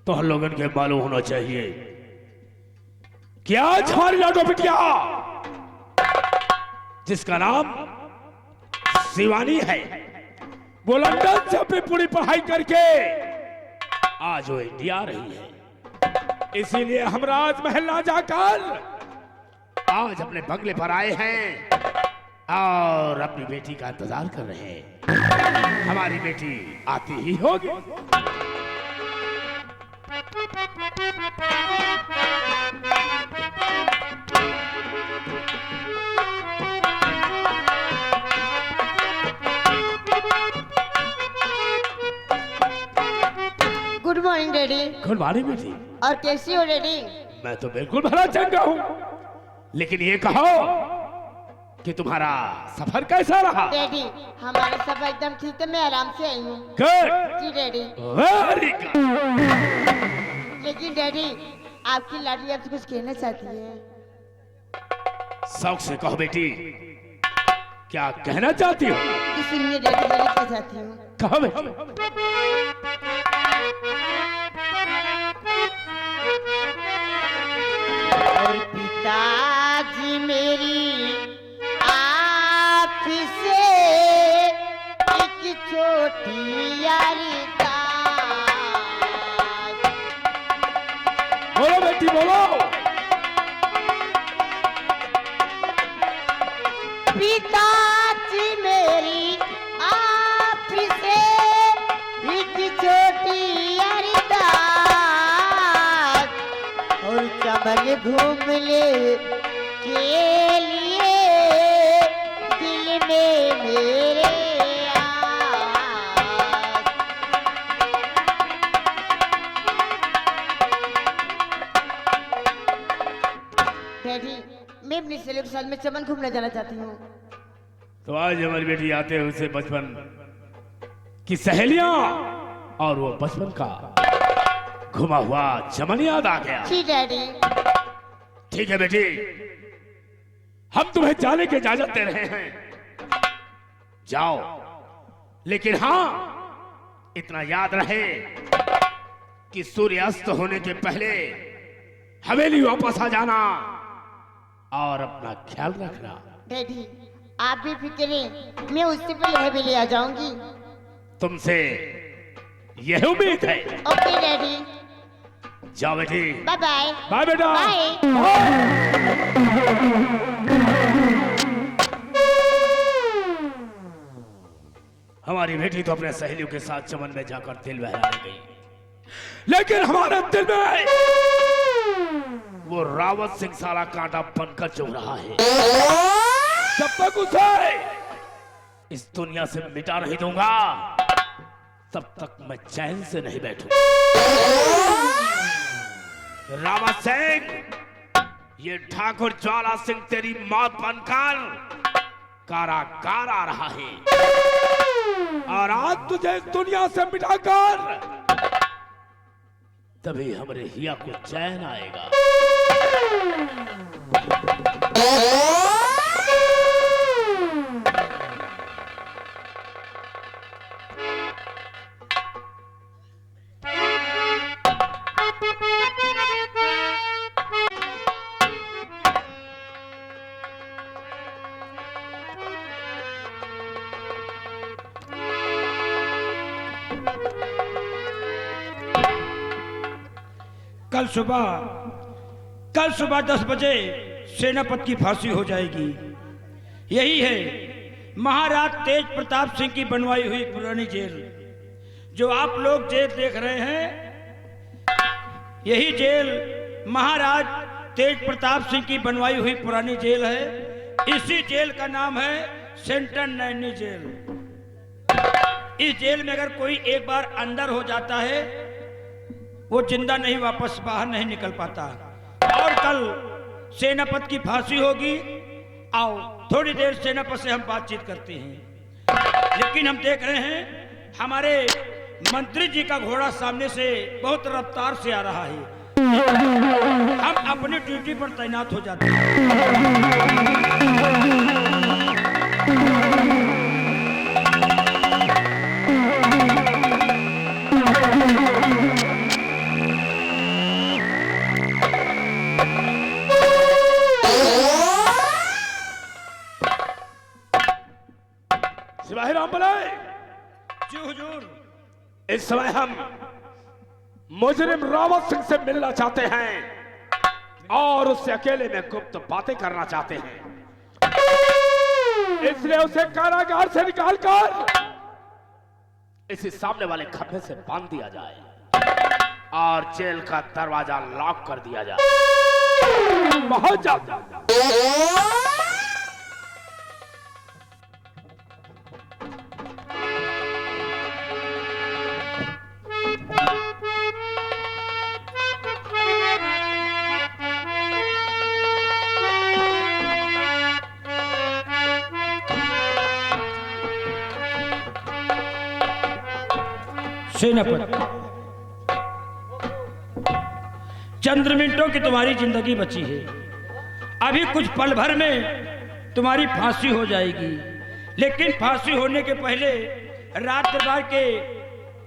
तो हम लोगों के मालूम होना चाहिए कि आज हमारी लाडो बिटिया जिसका नाम शिवानी है, वो लंदन से अपनी पूरी पढ़ाई करके आज वो इंडिया आ रही है। इसीलिए हम राजमहल ना जाकर आज अपने बंगले पर आए हैं और अपनी बेटी का इंतजार कर रहे हैं। हमारी बेटी आती ही होगी। Good morning daddy. Good morning बेटी। और कैसी हो डैडी? मैं तो बिल्कुल भला चंगा हूँ, लेकिन ये कहो कि तुम्हारा सफर कैसा रहा? डैडी हमारा सफर एकदम ठीक है, मैं आराम से आई हूँ। गुड। जी डैडी। Very good. लेकिन डैडी आपकी लाडली आपसे कुछ कहना चाहती है। शौक से कहो बेटी, क्या कहना चाहती हो? कि सुनिए डैडी, मैं लिखना चाहती हूँ। कहो बेटी। और पिताजी मेरी आपसे एक छोटी यारी बोलो बेटी बोलो। पिताजी मेरी आपसे एक छोटी यारी और चमन घूम ले के लिए दिल में मेरे डैडी मैं अपनी सहेलियों के साथ में चमन घूमने जाना चाहती हूँ। तो आज हमारी बेटी आते हैं उसे बचपन की सहेलियां और वो बचपन का घुमा हुआ चमन याद आ गया। जी डैडी। ठीक है बेटी, हम तुम्हें जाने की इजाजत दे रहे हैं, जाओ। लेकिन हाँ, इतना याद रहे कि सूर्यास्त होने के पहले हवेली वापस आ जाना और अपना ख्याल रखना। डैडी आप भी फिक्र, मैं उससे पहले हवेली आ जाऊंगी। तुमसे यह उम्मीद है। Okay daddy. जाओ बेटी। Bye bye. बाय बेटा। हमारी बेटी तो अपने सहेलियों के साथ चमन में जाकर दिल बहलाने गई, लेकिन हमारे दिल में वो रावत सिंह साला कांटा बनकर चुभ रहा है। जब तक उसे इस दुनिया से मिटा नहीं दूंगा, तब तक मैं चैन से नहीं बैठूंगा। रावत सिंह, ये ठाकुर ज्वाला सिंह तेरी मौत बनकर कारागार आ रहा है, और आज तुझे इस दुनिया से मिटाकर तभी हमारे हिया को चैन आएगा। कल सुबह 10 बजे सेनापति की फांसी हो जाएगी। यही है महाराज तेज प्रताप सिंह की बनवाई हुई पुरानी जेल। जो आप लोग जेल देख रहे हैं, यही जेल महाराज तेज प्रताप सिंह की बनवाई हुई पुरानी जेल है। इसी जेल का नाम है सेंट्रल नैनी जेल। इस जेल में अगर कोई एक बार अंदर हो जाता है, वो जिंदा नहीं वापस बाहर नहीं निकल पाता। और कल सेनापति की फांसी होगी। आओ थोड़ी देर सेनापति से हम बातचीत करते हैं। लेकिन हम देख रहे हैं हमारे मंत्री जी का घोड़ा सामने से बहुत रफ्तार से आ रहा है। हम अपनी ड्यूटी पर तैनात हो जाते हैं। राम भले। जी हुजूर। इस समय हम मुजरिम रावत सिंह से मिलना चाहते हैं और उससे अकेले में गुप्त बातें करना चाहते हैं, इसलिए उसे कारागार से निकालकर इसी सामने वाले खंभे से बांध दिया जाए और जेल का दरवाजा लॉक कर दिया जाए। बहुत जल्द। सेनापति, चंद्र मिनटों की तुम्हारी जिंदगी बची है। अभी कुछ पल भर में तुम्हारी फांसी हो जाएगी, लेकिन फांसी होने के पहले राज दरबार के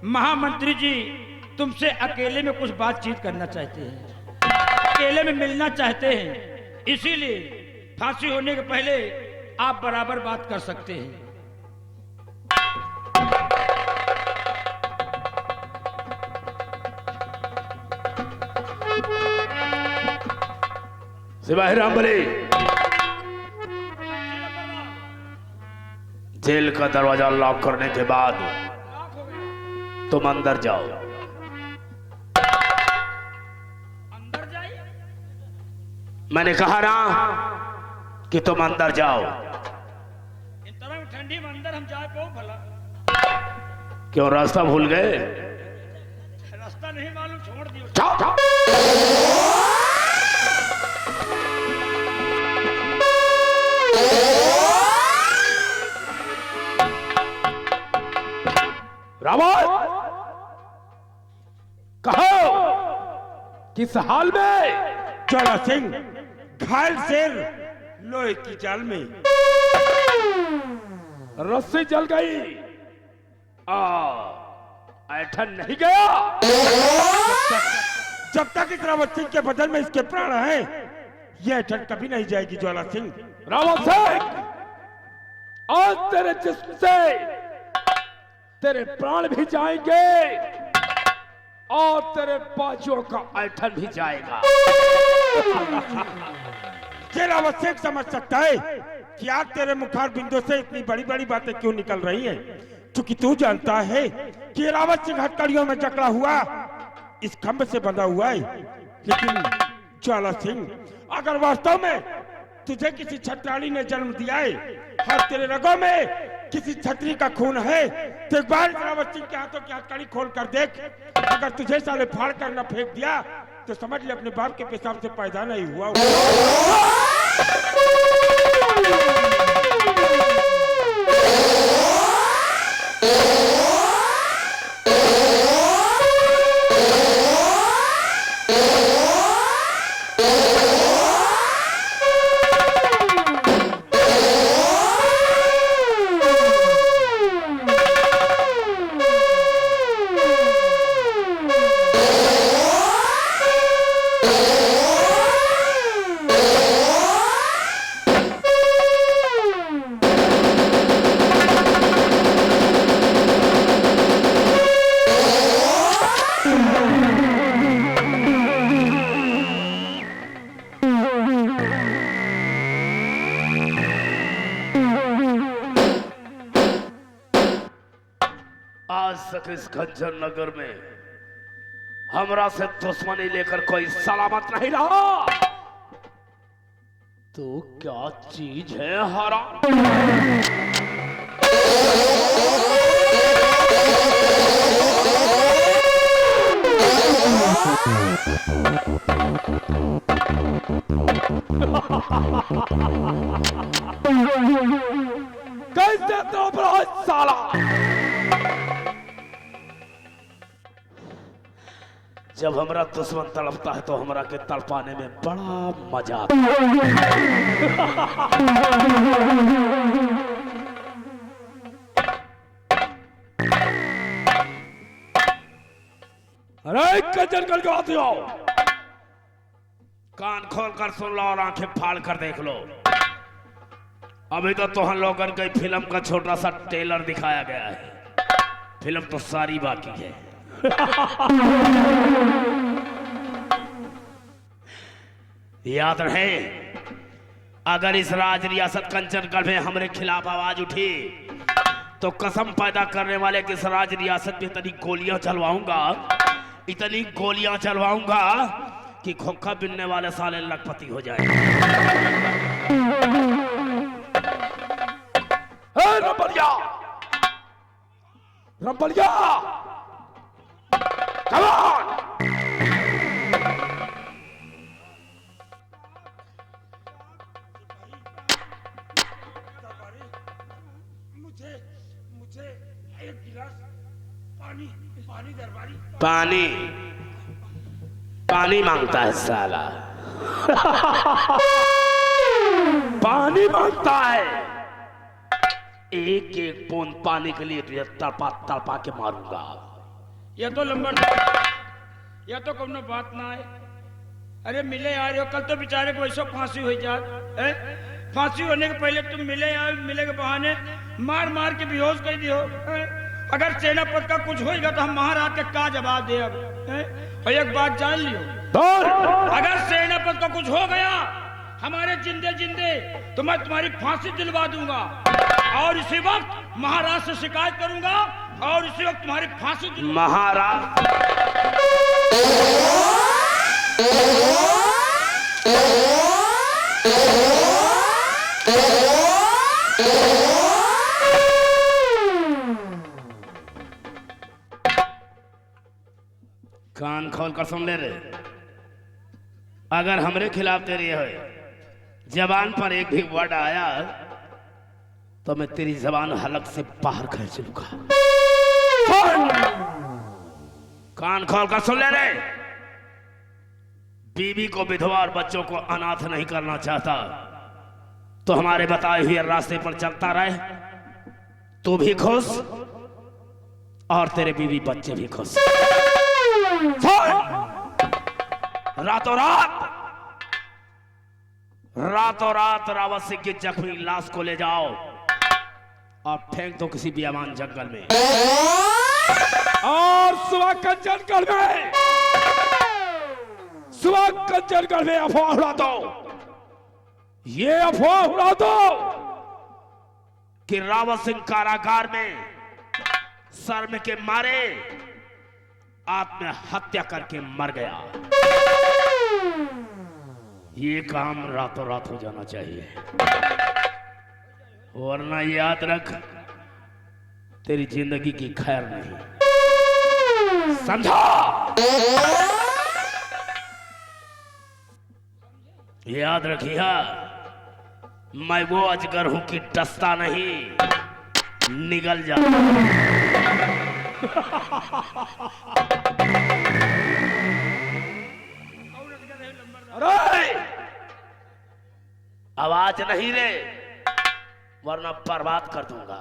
महामंत्री जी तुमसे अकेले में कुछ बातचीत करना चाहते हैं, अकेले में मिलना चाहते हैं। इसीलिए फांसी होने के पहले आप बराबर बात कर सकते हैं। सिपाही राम भले, जेल का दरवाजा लॉक करने के बाद तुम अंदर जाओ। अंदर जाइए। मैंने कहा ना कि तुम अंदर जाओ। इन तरह ठंडी में अंदर हम जाए पाओ भला? क्यों, रास्ता भूल गए? रास्ता नहीं मालूम, छोड़ दियो। जाओ जाओ। रावत, कहो किस हाल में? ज्वाला सिंह घायल शेर लोहे की जाल में। रस्सी जल गई, ऐठन नहीं गया। जब तक इस रावत सिंह के बदन में इसके प्राण हैं, यह ऐठन कभी नहीं जाएगी। ज्वाला सिंह, रावत सिंह, आज तेरे जिस्म से तेरे प्राण भी जाएंगे और तेरे बाजुओं का ऐठन भी जाएगा। ये रावत सिंह समझ सकता है कि आज तेरे मुखार बिंदु से इतनी बड़ी बड़ी बातें क्यों निकल रही हैं, क्योंकि तू जानता है कि रावत सिंह हथकड़ियों में जकड़ा हुआ इस खंभ से बंधा हुआ है। लेकिन ज्वाला सिंह, अगर वास्तव में तुझे किसी छत्राणी ने जन्म दिया है और तेरे रगों में किसी छतरी का खून है, तो एक बार रावत सिंह के हाथों की हथकड़ी खोल कर देख। अगर तुझे साले फाड़ कर न फेंक दिया तो समझ ले अपने बाप के पेशाब से पैदा नहीं हुआ। आज तक इस खंजर नगर में हमरा से दुश्मनी लेकर कोई सलामत नहीं रहा। तो क्या चीज है हरा? कैसे तो बड़ा साला, जब हमरा दुश्मन तड़पता है तो हमरा के तड़पाने में बड़ा मजा आता है। अरे कंजर करके आते हो, कान खोल कर सुन लो और आंखें फाड़ कर देख लो। अभी तो तुहन लोगन के फिल्म का छोटा सा ट्रेलर दिखाया गया है, फिल्म तो सारी बाकी है। याद रहे, अगर इस राज रियासत कंचनगढ़ में हमारे खिलाफ आवाज उठी तो कसम पैदा करने वाले कि इस राज रियासत में इतनी गोलियां चलवाऊंगा, इतनी गोलियां चलवाऊंगा कि खोखा बिनने वाले साले लखपति हो जाएंगे। रंबलिया, रंबलिया, come on! मुझे एक गिलास पानी दरबारी। पानी पानी मांगता है साला। पानी मांगता है। एक एक बूंद पानी के लिए तुझे तड़पा तड़पा के मारूंगा। यह तो लंबर, यह तो कोनो बात ना है। अरे मिले आ रहे हो, कल तो बेचारे को ऐसा फांसी हो जाए। फांसी होने के पहले तुम मिले आए, मिले के बहाने मार मार के बेहोश कर दियो। अगर सेनापति का कुछ होगा तो हम महाराज के का जवाब दे। अब और एक बात जान लियो, अगर सेनापति का कुछ हो गया हमारे जिंदे जिंदे तो मैं तुम्हारी फांसी दिलवा दूंगा और इसी वक्त महाराज से शिकायत करूंगा और इसी वक्त तुम्हारी फांसी दिलवा। महाराज कान खोल कर सुन ले रे, अगर हमरे खिलाफ तेरी है जबान पर एक भी वर्ड आया तो मैं तेरी जबान हलक से बाहर खींच लूंगा। कान खोल कर सुन ले रे, बीवी को विधवा और बच्चों को अनाथ नहीं करना चाहता तो हमारे बताए हुए रास्ते पर चलता रहे, तू भी खुश और तेरे बीवी बच्चे भी खुश। रातों रात रावत सिंह की जख्मी लाश को ले जाओ और फेंक दो किसी बियामान जंगल में, और सुबह कंचनगढ़ में अफवाह उड़ा दो, ये अफवाह उड़ा दो कि रावत सिंह कारागार में शर्म के मारे आत्महत्या करके मर गया। ये काम रातों रात हो जाना चाहिए, वरना याद रख तेरी जिंदगी की खैर नहीं। समझा? याद रखिए, मैं वो अजगर हूं कि डसता नहीं, निगल जा। अरे आवाज नहीं रे, वरना बर्बाद कर दूंगा।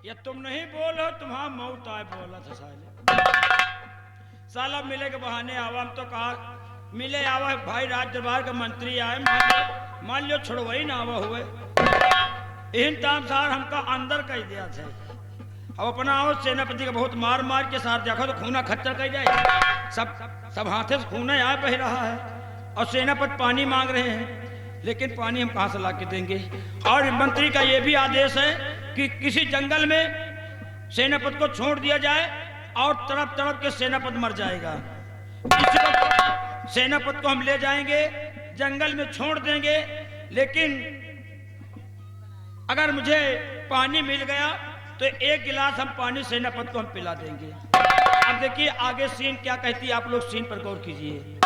ये तुम नहीं बोलो, तुम्हारा मौत आए बोला था साले। साला मिले के बहाने आवा, हम तो कहा मिले आवा भाई, राज दरबार का मंत्री आए, मान लो छोड़वई ना आवा हुए इन ताम सार हमका अंदर कह दिया थे। अब अपना आओ सेनापति का बहुत मार मार के साथ देखो तो खूना खच्चर कह जाए, सब हाथे से खूना आ बह रहा है और सेनापति पानी मांग रहे हैं, लेकिन पानी हम कहाँ से ला के देंगे। और मंत्री का ये भी आदेश है कि किसी जंगल में सेनापति को छोड़ दिया जाए और तड़प तड़प के सेनापति मर जाएगा। इस वक्त सेनापति को हम ले जाएंगे, जंगल में छोड़ देंगे, लेकिन अगर मुझे पानी मिल गया तो एक गिलास हम पानी सेनापति को हम पिला देंगे। अब देखिए आगे सीन क्या कहती है, आप लोग सीन पर गौर कीजिए।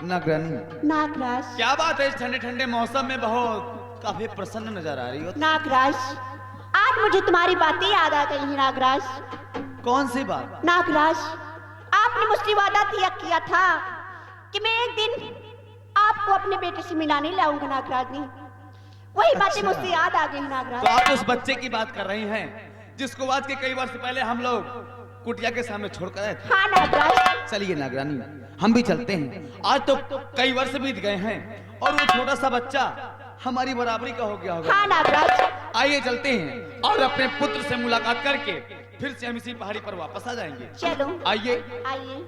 नागरानी, नागराज, क्या बात है, इस ठंडे ठंडे मौसम में बहुत काफी प्रसन्न नजर आ रही हो। नागराज, आज मुझे तुम्हारी बातें याद आ गई हैं नागराज। कौन सी बात? नागराज, आपने मुझसे वादा किया था कि मैं एक दिन आपको अपने बेटे से मिलाने लाऊंगा नागराजनी। वही बातें अच्छा। मुझसे याद आ गई नागराज। तो आप उस बच्चे की बात कर रही हैं जिसको आज के कई वर्ष पहले हम लोग कुटिया के सामने छोड़कर आए थे। हाँ नागराज। चलिए नागरानी, हम भी चलते हैं। आज तो कई वर्ष बीत गए हैं और वो छोटा सा बच्चा हमारी बराबरी का हो गया होगा। हाँ नागराज। आइए चलते हैं और अपने पुत्र से मुलाकात करके फिर से हम इसी पहाड़ी पर वापस आ जाएंगे। चलो आइए। आइए।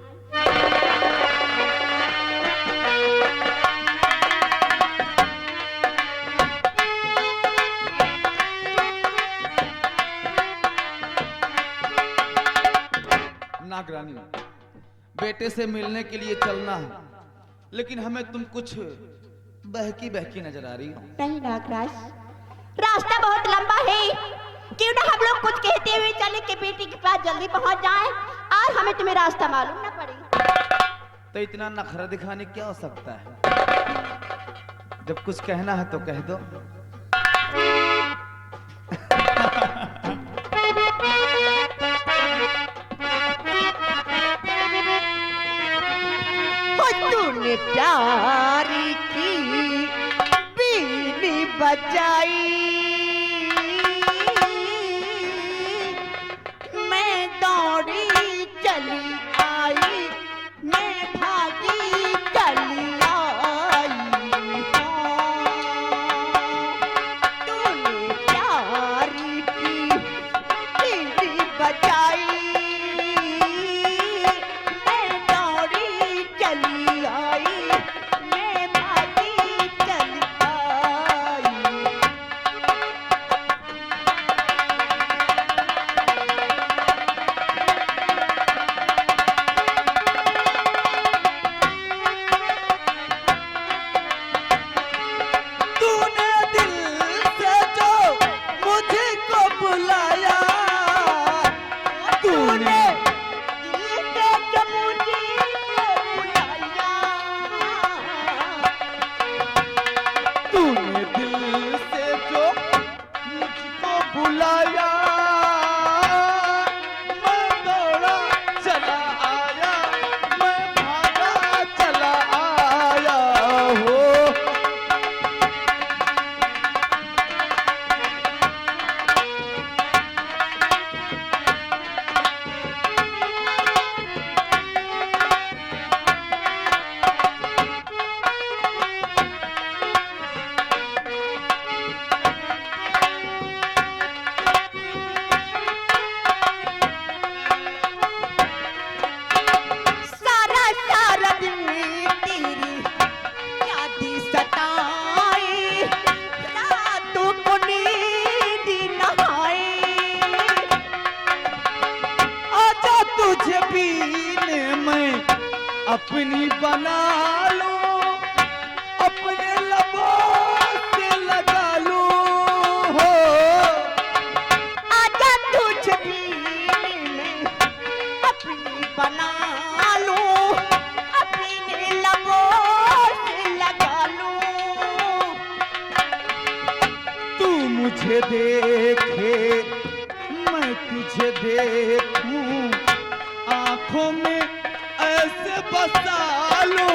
नागरानी, बेटे से मिलने के लिए चलना है, लेकिन हमें तुम कुछ बहकी बहकी नजर आ रही हो। नहीं नागराज, रास्ता बहुत लंबा है, क्यों ना हम लोग कुछ कहते हुए चले कि बेटी के पास जल्दी पहुंच जाए और हमें तुम्हें रास्ता मालूम ना पड़े। तो इतना नखरा दिखाने क्या हो सकता है? जब कुछ कहना है तो कह दो। तूने प्यार की बीनी बजाई, मैं दौड़ी चली आई, मैं भागी चली आई। तूने प्यार की बीनी बजाई, अपनी बना लो, अपने लबों से लगा लो हो। आजा तुझ भी मैं अपनी बना लो, अपने लबों से लगा लो। तू मुझे देखे, मैं तुझे देखूं, आंखों में ऐसे बसा लो।